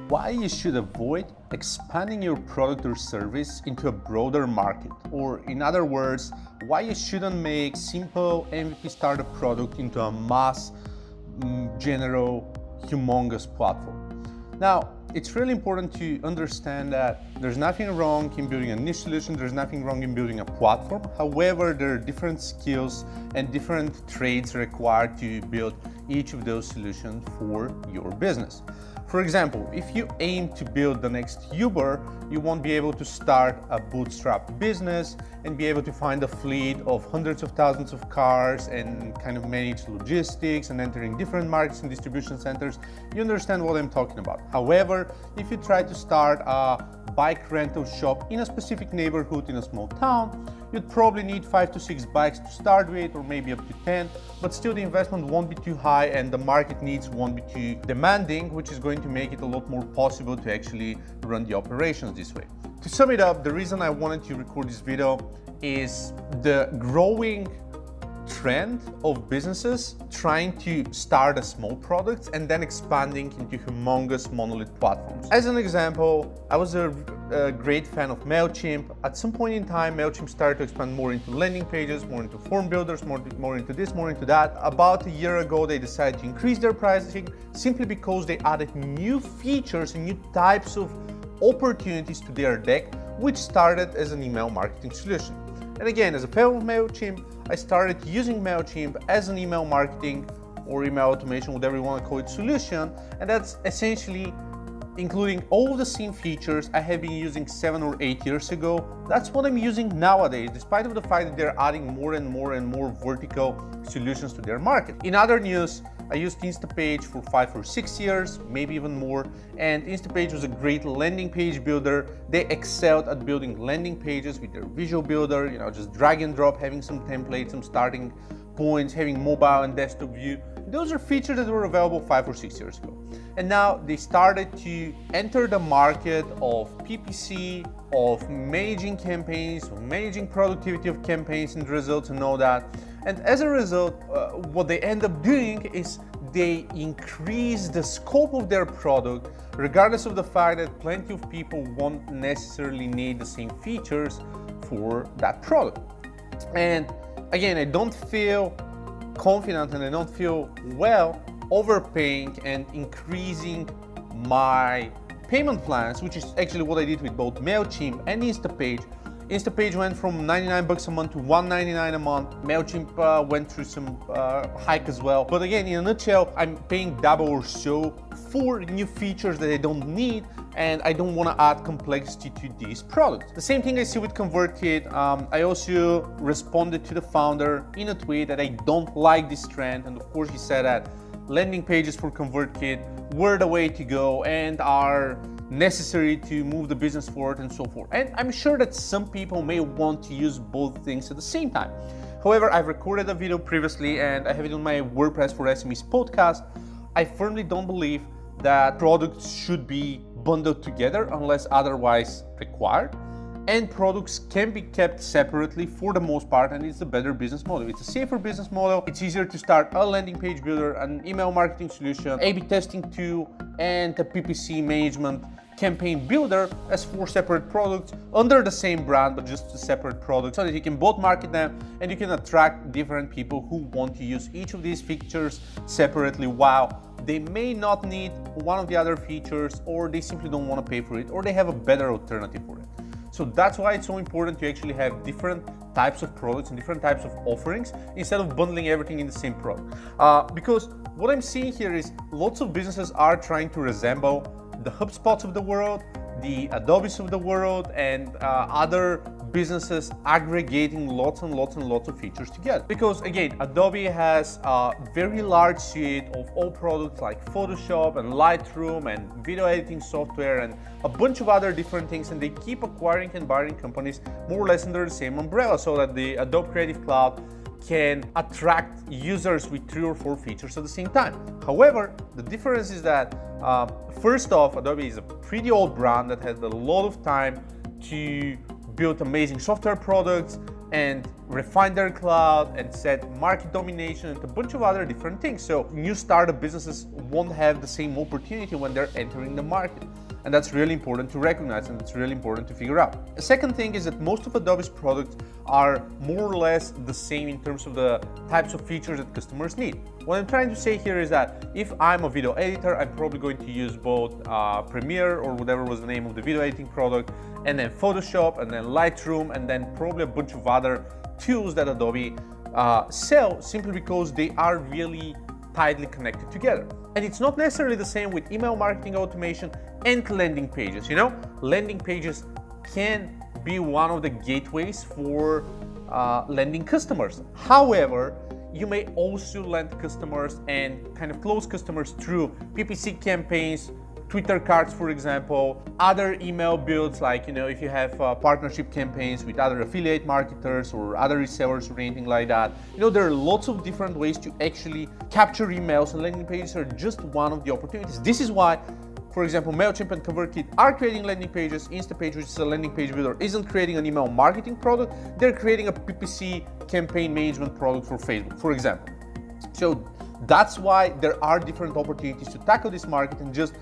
why you should avoid expanding your product or service into a broader market, or in other words, why you shouldn't make simple MVP startup product into a mass, general, humongous platform. Now, it's really important to understand that there's nothing wrong in building a niche solution, there's nothing wrong in building a platform. However, there are different skills and different traits required to build each of those solutions for your business. For example, if you aim to build the next Uber, you won't be able to start a bootstrap business and be able to find a fleet of hundreds of thousands of cars and kind of manage logistics and entering different markets and distribution centers. You understand what I'm talking about. However, if you try to start a bike rental shop in a specific neighborhood in a small town, you'd probably need 5 to 6 bikes to start with, or maybe up to 10, but still the investment won't be too high and the market needs won't be too demanding, which is going to make it a lot more possible to actually run the operations this way. To sum it up, the reason I wanted to record this video is the growing trend of businesses trying to start a small products and then expanding into humongous monolith platforms. As an example, I was a great fan of MailChimp. At some point in time, MailChimp started to expand more into landing pages, more into form builders, more into this, more into that. About a year ago, they decided to increase their pricing simply because they added new features and new types of opportunities to their deck, which started as an email marketing solution. And again, as a fan of MailChimp, I started using MailChimp as an email marketing or email automation, whatever you want to call it, solution. And that's essentially including all the same features I have been using 7 or 8 years ago. That's what I'm using nowadays, despite of the fact that they're adding more and more vertical solutions to their market. In other news, I used Instapage for 5 or 6 years, maybe even more, and Instapage was a great landing page builder. They excelled at building landing pages with their visual builder, just drag and drop, having some templates, some starting points, having mobile and desktop view. Those are features that were available 5 or 6 years ago. And now they started to enter the market of PPC, of managing campaigns, of managing productivity of campaigns and results and all that. And as a result, what they end up doing is they increase the scope of their product, regardless of the fact that plenty of people won't necessarily need the same features for that product. And again, I don't feel confident and I don't feel well overpaying and increasing my payment plans, which is actually what I did with both MailChimp and Instapage. Instapage went from $99 a month to $199 a month. MailChimp went through some hike as well. But again, in a nutshell, I'm paying double or so for new features that I don't need, and I don't want to add complexity to these products. The same thing I see with ConvertKit. I also responded to the founder in a tweet that I don't like this trend, and of course he said that landing pages for ConvertKit were the way to go and are necessary to move the business forward and so forth. And I'm sure that some people may want to use both things at the same time. However, I've recorded a video previously and I have it on my WordPress for SMEs podcast. I firmly don't believe that products should be bundled together unless otherwise required. And products can be kept separately for the most part, and it's a better business model. It's a safer business model. It's easier to start a landing page builder, an email marketing solution, A/B testing tool, and a PPC management campaign builder as 4 separate products under the same brand, but just a separate product, so that you can both market them and you can attract different people who want to use each of these features separately, while they may not need one of the other features, or they simply don't want to pay for it, or they have a better alternative for it. So that's why it's so important to actually have different types of products and different types of offerings instead of bundling everything in the same product. Because what I'm seeing here is lots of businesses are trying to resemble the HubSpots of the world, the Adobes of the world, and other businesses aggregating lots and lots of features together. Because again, Adobe has a very large suite of all products like Photoshop and Lightroom and video editing software and a bunch of other different things, and they keep acquiring and buying companies more or less under the same umbrella, so that the Adobe Creative Cloud can attract users with 3 or 4 features at the same time. However, the difference is that first off, Adobe is a pretty old brand that has a lot of time to build amazing software products, and refine their cloud and set market domination and a bunch of other different things. So new startup businesses won't have the same opportunity when they're entering the market. And that's really important to recognize, and it's really important to figure out. The second thing is that most of Adobe's products are more or less the same in terms of the types of features that customers need. What I'm trying to say here is that if I'm a video editor, I'm probably going to use both Premiere or whatever was the name of the video editing product, and then Photoshop, and then Lightroom, and then probably a bunch of other tools that Adobe sell, simply because they are really tightly connected together. And it's not necessarily the same with email marketing automation and landing pages. You know, landing pages can be one of the gateways for landing customers. However, you may also land customers and kind of close customers through PPC campaigns, Twitter cards, for example, other email builds, like, you know, if you have partnership campaigns with other affiliate marketers or other resellers or anything like that. You know, there are lots of different ways to actually capture emails, and landing pages are just one of the opportunities. This is why, for example, MailChimp and ConvertKit are creating landing pages. Instapage, which is a landing page builder, isn't creating an email marketing product. They're creating a PPC campaign management product for Facebook, for example. So that's why there are different opportunities to tackle this market, and just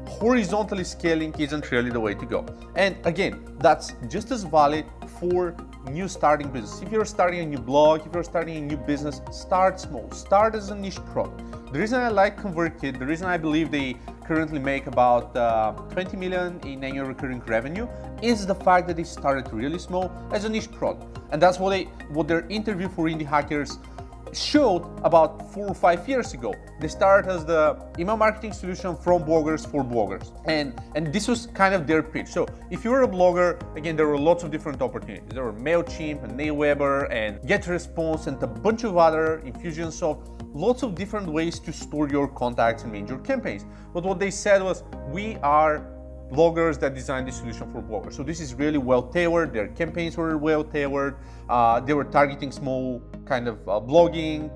horizontally scaling isn't really the way to go. And again, that's just as valid for new starting business. If you're starting a new blog, if you're starting a new business, start small. Start as a niche product. The reason I like ConvertKit, the reason I believe they currently make about 20 million in annual recurring revenue, is the fact that they started really small as a niche product. And that's what their interview for Indie Hackers showed about 4 or 5 years ago. They started as the email marketing solution from bloggers for bloggers. And this was kind of their pitch. So if you're a blogger, again, there were lots of different opportunities. There were MailChimp and Aweber and GetResponse and a bunch of other Infusionsoft, lots of different ways to store your contacts and manage your campaigns. But what they said was, we are bloggers that designed this solution for bloggers. So this is really well tailored. Their campaigns were well tailored. They were targeting small kind of blogging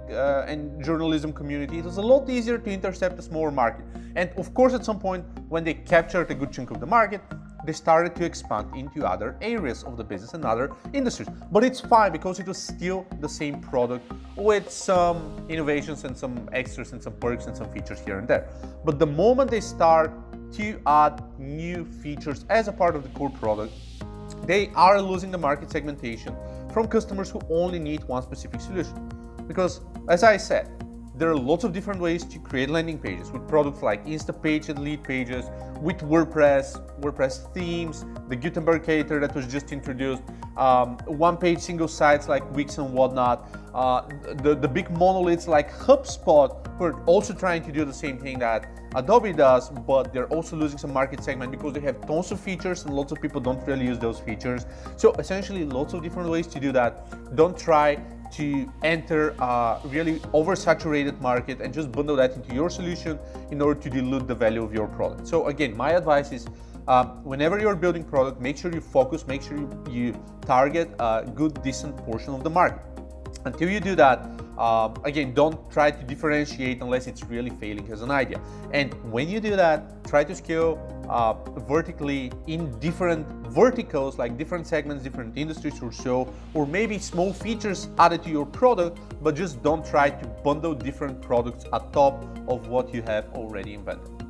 and journalism community. It was a lot easier to intercept a smaller market. And of course, at some point, when they captured a good chunk of the market, they started to expand into other areas of the business and other industries. But it's fine, because it was still the same product with some innovations and some extras and some perks and some features here and there. But the moment they start to add new features as a part of the core product, they are losing the market segmentation from customers who only need one specific solution. Because, as I said, there are lots of different ways to create landing pages with products like Instapage and Lead Pages, with WordPress themes, the Gutenberg editor that was just introduced, one-page single sites like Wix and whatnot, the big monoliths like HubSpot, who are also trying to do the same thing that Adobe does, but they're also losing some market segment because they have tons of features and lots of people don't really use those features. So essentially, lots of different ways to do that. Don't try to enter a really oversaturated market and just bundle that into your solution in order to dilute the value of your product. So again, my advice is, whenever you're building product, make sure you focus, make sure you target a good, decent portion of the market. Until you do that, again, don't try to differentiate unless it's really failing as an idea. And when you do that, try to scale vertically in different verticals, like different segments, different industries or so, or maybe small features added to your product, but just don't try to bundle different products atop of what you have already invented.